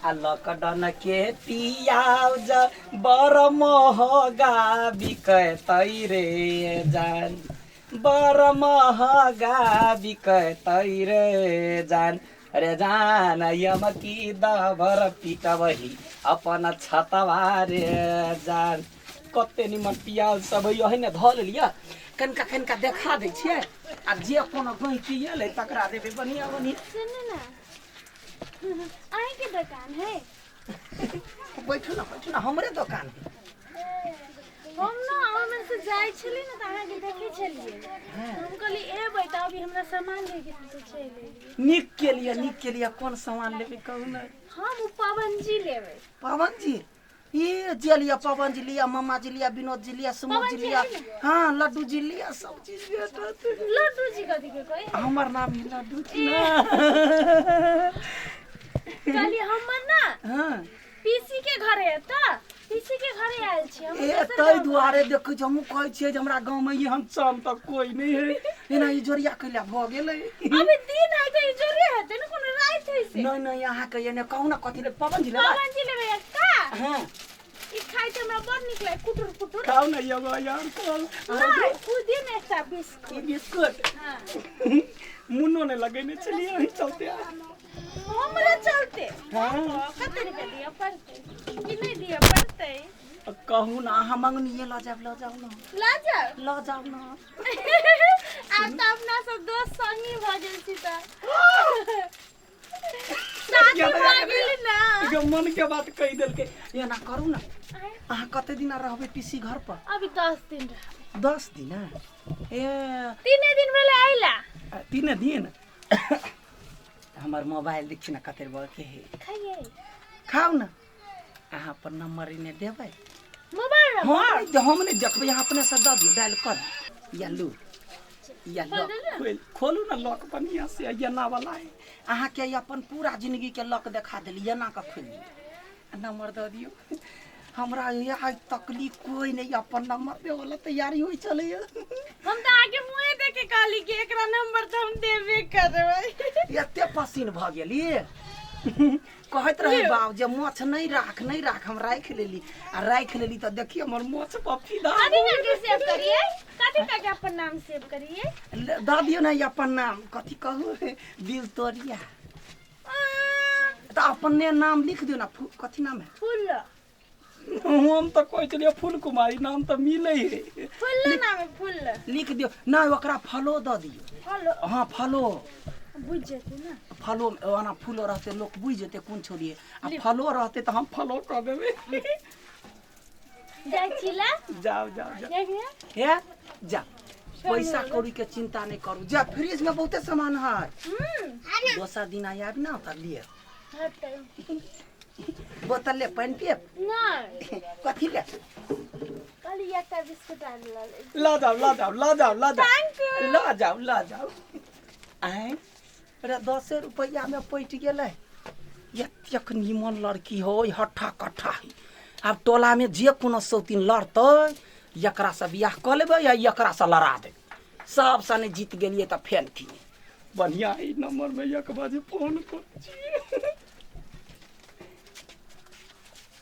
लकडन के पियाज बर महगा बिकतै रे जान बर महगा बिकतै रे जान रे जान यमकी दभर पिटबही अपन छतवा रे जान कते निमन पियाज सब है ने धल लिया कनका कनका देखा दै छियै आ जे कोनो गहिकी एलै तकरा देबै बढ़िया बढ़िया। सुनू ना आई के दुकान है बैठू ना हमरे दुकान है। हम ना ओमे से जाय छली ना त अहाँ के देखे छलिए हम कहली एबै त अभी हमरा सामान लेके तो चले निक के लिए कौन सामान लेबै कहू ना। हम पवन जी लेबै। पवन जी ये जे लिया पवन जी लिया मम्मा जी लिया विनोद जी लिया सुमो जी लिया हाँ लड्डू जी लिया सब चीज भेटत। लड्डू जी कथी के कोई हमर नाम ही लड्डू जी ना कहली हमर ना हाँ पीसी के घरे है त पीसी के घरे आयल छी हम ए तै दुआरे देखै छी हमहु कहै छियै जे हमरा गांव में ये हम सब तक कोई नहीं है एना ई जोरिया कैला भ गेलै। अबे दिन है त ई जोरे हेतै न कोनो रात है से नहीं यहाँ के एने कहू ना कथि ले पवन जी ले पवन जी लेबै का हां ई खाइ त हमरा बड़ निक लागे कुटुर कुटुर खाऊ ना एगो यार कल नहीं उ दिन एकटा बिस्कुट ई बिस्कुट हां मुन्नो ने लगेने चलिए वहीं चलते हमरा चलते हाँ कते रुपया दिया पड़ते कि नहीं दिया पड़ते कहू ना अहाँ मंगनी ये ला जाओ ना ला जा ला जाओ ना आ त अपना सब दोस्त संगी भ गेल छी त साथी भ गेल ना के मन के बात कह देल के ये ना करू ना अहाँ कते दिन रहबे पीसी घर पर अभी 10 दिन रह 10 दिन ए 3 दिन भेले आइला 3 दिन हमर मोबाइल देखी ना कते बड़ के है खाइए खाऊ ना अहाँ पर नंबर इने देबै मोबाइल हां हम नहीं देखबै यहाँ अपने से दऽ दियौ डायल कर या लो खोलू ना लॉक बढ़िया से ये ना वाला है अहाँ के अपन पूरा जिंदगी के लॉक दिखा देली ये ना का खोलिए नंबर दऽ दियौ हमरा यहाँ तकलीफ कोई नहीं अपन नंबर दे वाला तैयारी होई चले हम त आगे मुंह देख के कहली कि एकरा नंबर त हम देबे करबै एते पसीन भ गेली कहत रही बाब जे मोछ नहीं राख हम राख लेली आ राख लेली त देखिए हमर मोछ पफी दा कथि ना के सेव करिए कथि का के अपन नाम सेव करिए द दियो ना अपन नाम कथि कहू दिल तोरिया त अपने नाम लिख दियो ना कथि नाम है फूल हम तो कोई चलिए फूल कुमारी नाम तो मिले है फूल नाम है फूल लिख दियो ना ओकरा फलो द दियो फलो हां फलो बुझ जेते ना फलो ओना फूलो रहते लोग बुझ जेते कोन छोड़िए आ फलो रहते तो हम फलो कर देबे जाय छिला जाओ हे जा पैसा कौड़ी के चिंता नहीं करू जा फ्रिज में बहुते सामान है दोसर दिन आब ना त लिए बोतल ले पानी पिए नहीं कथि ले कल एकटा बिस्कुट आन ले ला जाओ आए रे 10 रुपया में पैट गेलै एतेक निमन लड़की हो हट्ठा कट्ठा है अब टोला में जे कोनो सौतीन लड़तै एकरा से बियाह क लेबै या एकरा से लड़ा दे सब सने जीत गेलिए त फेन थी बढ़िया ई नंबर में 1 बजे फोन कर छी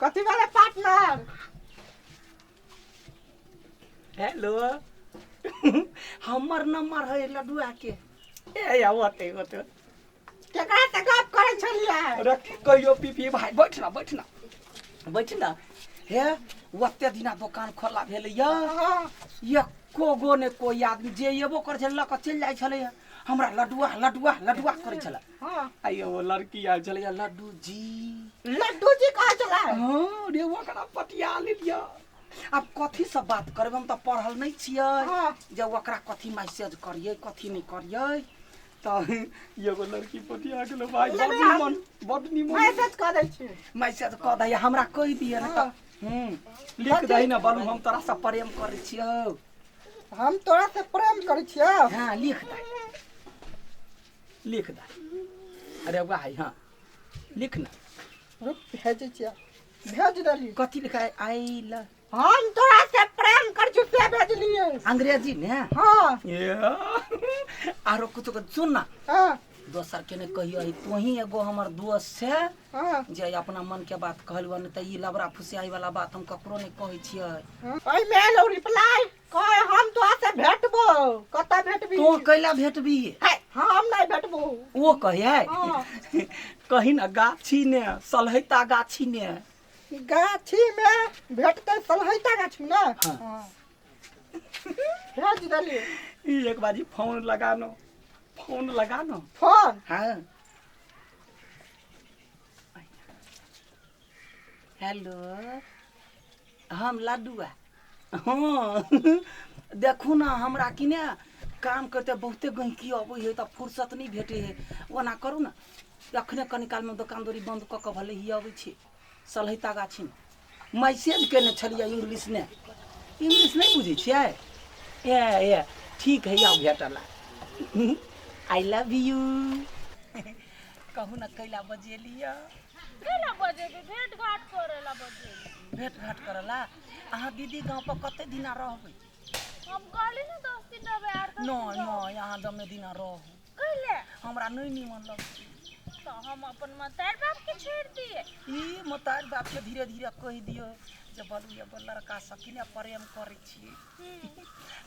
कथी वाले पार्टनर हेलो हमर नंबर है लड्डुआ के ए आवते होते केकरा से गप करे छलिए अरे कहियो पीपी भाई बैठ ना हे ओते दिना दुकान खोला भेले ये कोगो ने कोई आदमी जे एबो कर छल लक चल जाय छले हमरा लड्डुआ करे छला हां आइयो वो लड़की आ छले लड्डू जी कहा चला हां रे ओकरा पटिया ले लिया अब कथी से बात करब हम त पढ़ल नहीं छियै जे ओकरा कथी मैसेज करिए कथी नहीं करिए त एगो लड़की पटिया गेल भाई बड निमन मैसेज कर दै छी मैसेज क दै हमरा कहि दिए न त लिख दही ना बालू हम तोरा से प्रेम करै छियौ हम तोरा से प्रेम करै छियौ हां लिख दे अरे भाई हां लिख ना रुक भेज छिया भेज दली कथी लिखा है आई लव हम तोरा से प्रेम कर छु से भेजलिए अंग्रेजी ने हां ये आरो कुछ सुन ना हां दोसर के नहीं कहियो तू ही एगो हमर दोस्त से हाँ जे अपना मन के बात कहलुआ नहीं त ई लबरा फुसियाई वाला बात हम ककरो नहीं कहै छियै। ओइ मेल रिप्लाई कहे हम तोरा से भेटबो कतऽ भेटबी तो कैला भेटबी है हम नहीं भेटबो वो कहे हाँ। कहीं ना गाछी ने सलहैता गाछी ने गाछी में भेटते सलहैता गाछी ना हाँ। हाँ। भेज देलिए ई एक बाजी फोन लगानो फोन हाँ हेलो हम लड्डुआ हाँ देखू ना हमरा कि ने काम करते बहुते गहकी अबै है त फुर्सत नहीं भेटे है ओना करू ना अखने कनी काल में दुकानदारी बंद क के भले ही अबै छी सलहैता गाछी में मैसेज केने छलिए इंग्लिश नहीं बुझै छियै ए ठीक है आओ भेटला आई लव यू कहू ना कैला बजेलिया केला बजे के भेंट घाट करेला बजे भेंट घाट करला अहाँ दीदी गांव पर कते दिना रहबै हम कहली ना 10 दिन रहबे यार न यहाँ दमे दिना रहू कहले हमरा नहीं निमन लगै तो हम अपन मतार बाप के छोड़ दिए ई मतार बाप के धीरे धीरे कह दियो जे बलू ये लड़का सब किने प्रेम करै छी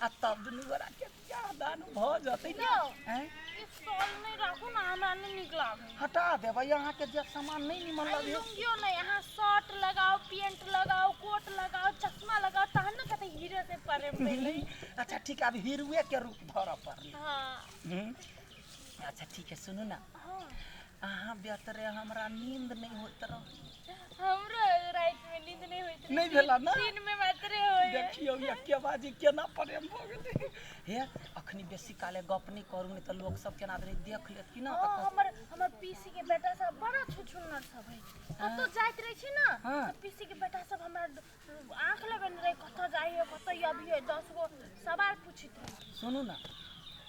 आ तब दुनू गोरा के बियाह दान भ जतै ने हैं इस साल नहीं रखू ना हमरा नहीं निक लागे हटा देबै यहाँ के जे सामान नहीं निमन लगे लुंगियो नहीं यहाँ शर्ट लगाओ पैंट लगाओ कोट लगाओ चश्मा लगाओ तहन ना कहते हीरो से प्रेम भेलै अच्छा ठीक है अब हीरोए के रूप धर पड़ल हां अच्छा ठीक है सुनू ना हां अहाँ बेहतरे हमरा नींद नहीं होत रह हमरो रात में नींद नहीं होइत नहीं भेला ना दिन में मात्र होय देखियो ये के बाजी केना प्रेम भ गेलै हे अखनी बेसी काले गप नहीं करू नहीं त लोग सब केना आदमी देख लेत कि ना हमर पीसी के बेटा सब बड़ा छुछुन्नर सब है तो जाइत रहे छी ना पीसी के बेटा सब हमरा आंख लगन रहे कत जाइए कत अभी 10 गो सवाल पूछित रहे सुनू ना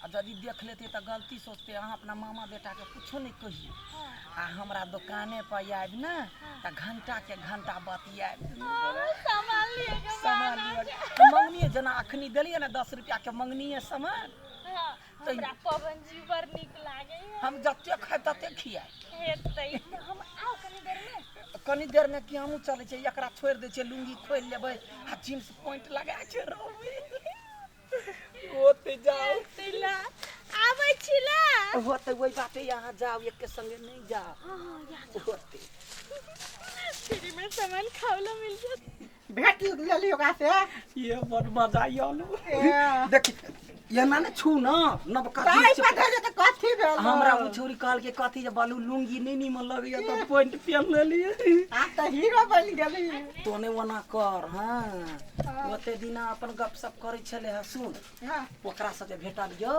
यदि देख लेते तो गलती सोचते अहाँ अपना मामा बेटा के कुछो नहीं कहिए आ हमरा दुकाने पर आबि ना तो घंटा के घंटा बतियाब सामान मंगनी जना अखनी देलिए ना 10 रुपया के मंगनी सामान हमरा पवन जी बड़ निक लागे हम जते खाए तते खियाए हेतै हम आओ कनी देर में कि हमहू चले छै एकरा छोड़ दे छै लुंगी खोल लेबै आ जींस पैंट लगा छै रहबै ओते जाओ तिला आबै छिला होते वही बाटे यहाँ जाओ एक के संगे नहीं जाओ हां याद होते फ्री में सामान खावला मिल जात भेट लेलियो का से ये बड़ मजा आलो देख ये ना छू ना नबका ताई पता जे त कथि भेल हमरा उ छोरी कहल के कथि जे बालू लुंगी नहीं निमन लगैया त पैंट पहन लेलिए आ त हीरो बन गेली तोने वना कर हां ओते दिना अपन गप सप करै छले ह सुन हां ओकरा साथे भेटलियो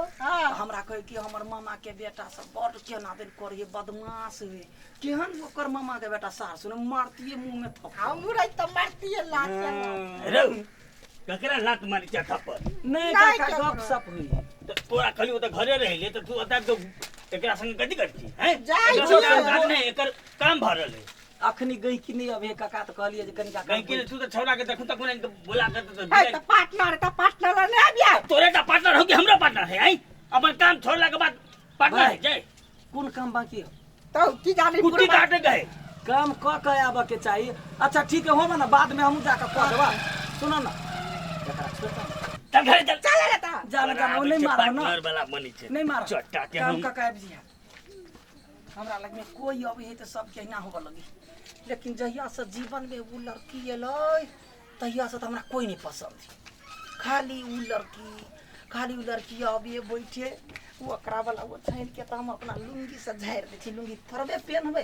हमरा कहे कि हमर मामा के बेटा सब बड़ केना दिन करे बदमाश है केहन ओकर मामा के बेटा सार सुन मारतिए मुंह में थप हम मुरै त मारतिए लात रे ककरा लात मारी क्या थप्पड़ नहीं नहीं काका काका। गप सप हुई तो तोरा खली ओ त घरे रहले त तू अता तो एकरा संग कथि करती हैं जाई एकर छी। काम नहीं एकर काम भरल है अखनी गई कि नहीं अब काका तो कहलिए जे कनिका कहीं के तू तो छौरा के देखू तक नहीं तो बोला कर तो है त पार्टनर ने आबिया तोरे का पार्टनर हो कि हमरा पार्टनर है हैं अपन काम छोड़ला के बाद पार्टनर है जय कौन काम बाकी है तो की जानी कुट्टी काटे गए काम क आबे के चाहिए अच्छा ठीक है हो ना बाद में हम जाकर कह देबा सुनो ना एकरा छोटा चल घरे चल चले लेता जाने का वो नहीं मारो ना पार्टनर वाला बनी छे नहीं मारो चट्टा के काम हम का कहब जी हमरा लग में कोई अभी है तो सब के ना होबे लगी लेकिन जहिया से जीवन में वो लड़की एलै तहिया से तो हमरा कोई नहीं पसंद खाली वो लड़की अभी बैठे वो अकरा वाला वो छान के तो हम अपना लुंगी से झाड़ दे छी लुंगी थरबे पहनबे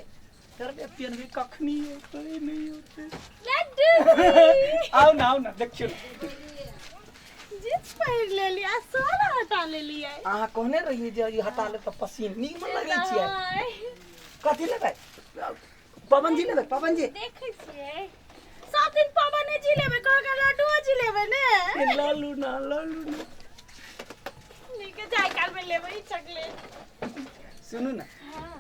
कखनी होते नहीं होते लड्डू आओ ना देखियो जींस पहिर लेली आ साला हटा लेली है अहाँ कहने रहिए जे ई हटा ले तो पसीन नीमन लगे छियै कथी लेबै पवन जी लेबै पवन जी देखै छियै सब दिन पवन जी लेबै कहगा लड्डू जी लेबै ने लालू ना लेके जाय काल में लेबै चॉकलेट सुनू ना हां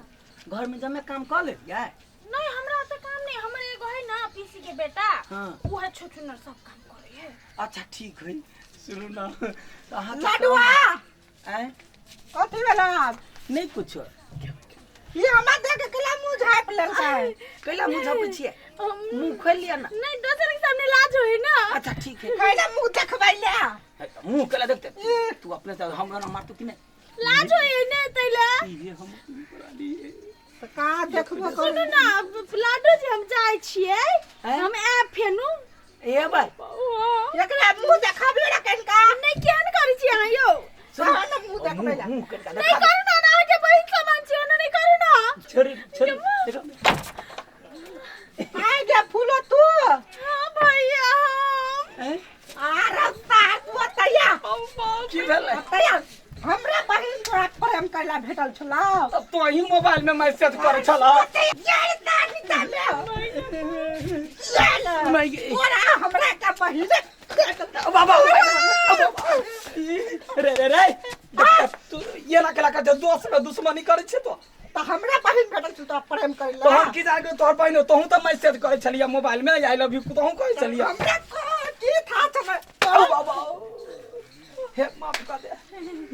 घर में जमे काम कर ले नहीं हमरा तो काम नहीं हमर एगो है ना पीसी के बेटा हाँ। वो है छोटुनर सब काम करे है अच्छा ठीक है सुनू ना अहाँ लडुआ हैं कथि भेला नहीं कुछो ये हमार देख के केला मुंह झाँप लेलका है। कैला मुंह झापै छियै मुंह खोल लिया ना नहीं दोसर के सामने लाज होई ना। अच्छा ठीक है कैला मुंह देखबैले मुंह कैला देखते तू अपने से हमरा ना मार तू कि नहीं लाज होई ने तैला। ये हम पुरानी तो का देखबो कर सुनू ना लाडो जी हम जाय छियै हम ऐप फेनु ए भाई एकरा मुंह देखबे रे कनका नहीं क्या न करै छी अहाँ यौ। सारा ना मुंह देखबैले मुंह कैला नहीं करू ना ना के बहिन समान छी ओना नहीं करू ना। छोड़ी छोड़ी आइ जे फूलो तू हां भैया हम आ रास्ता तू तैया की भेलै तैया हमरा बहिन तोरा प्रेम कैला भेटल छला अब तो ही मोबाइल में मैसेज करे छला यार दादी दामे मैं तोरा हमरा का बहिन बाबा रे रे रे तू ये ना केला का दोस्त में दुश्मनी करे छे तो हमरा बहिन भेटल छ तो प्रेम कैला तो हम की जाके तोर बहिन तो तो मैसेज करे छलिया मोबाइल में आई लव यू तो हम कहे छलिया हमरा को की था छला ओ बाबा हे माफ कर दे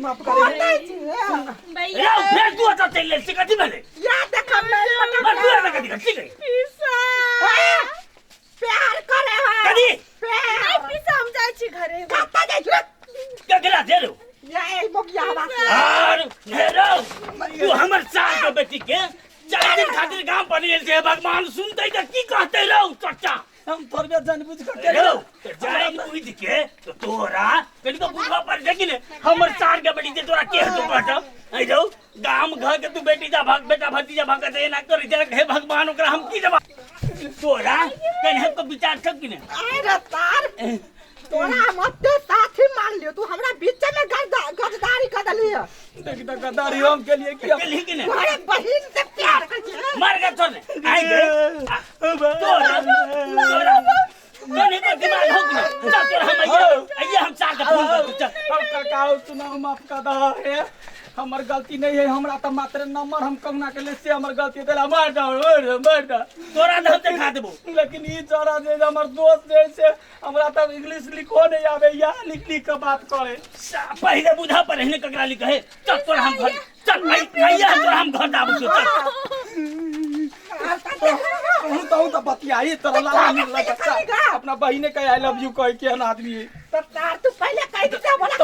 माफ कर दे भैया रे फिर तू आता चल से कथि भेले या देख मैं मर तू आता कथि ठीक है पीसा प्यार करे है कथि प्यार नहीं पीसा हम जाय छी घरे। कत्ता जाय छ क्या केला दे रो या ए मोगिया हवा और हेरो तू हमर साल के बेटी के 4 दिन खातिर गांव बनिल से भगवान सुनते त की कहते रहो चच्चा हम थोड़बे जानबूझ के रो जाई बुझ के तो तोरा कनी तो बुझवा पर देखि ने हमर साल के बेटी के तोरा के तो कहत आई जाओ गांव घर के तू बेटी जा भाग बेटा भतीजा भाग दे ना कर जरा हे भगवान ओकरा हम की जवाब तोरा कहीं हमको विचार छक कि ने अरे तार तोरा मत साथी मान लियो तू हमरा बीच में गद्दारी कर दलियो देख द गद्दारी हम के लिए किया के लिए कि ने तोरे बहिन से प्यार कर छ मर गया छोड़ आई गए तोरा नहीं को दिमाग हो गया चल तोरा हम आइए हम चार का फोन कर चल काका सुनाओ माफ कर दो हे हमर गलती नहीं है हमरा तो मात्र नंबर हम कहुना के लिए से हमर गलती देला मार दो तोरा हम दिखा देबो लेकिन ई जरा जे हमर दोस्त जे से हमरा तो इंग्लिश लिखो नहीं आवे या लिख लिख के बात करे पहले बुझा पर रहने ककरा लिख है चल तोरा हम घर चल आइए तोरा हम घर दाबू चल तो बतियाई तोरा लाला मिल लगा अपना बहिने के आई लव यू कह के अन आदमी तो तार तू पहले कह दे बोला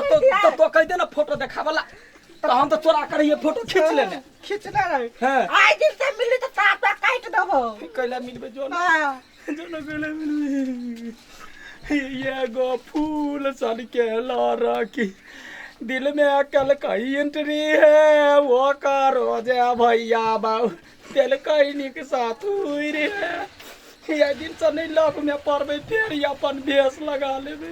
तो कह दे ना फोटो दिखावला तो हम तो चोरा कर ये फोटो खींच लेने खींचना रहे हां आज दिन से मिली तो तार पे काट देबो कैला मिलबे जो ना हां जो ना कैला मिलबे ये गो फूल सन के लारा की दिल में अकल कई एंट्री है वो करो जे भैया बाबू दिल कई निक साथ हुई रे ये दिन से नहीं लव में पड़बे फिर अपन भेस लगा लेबे।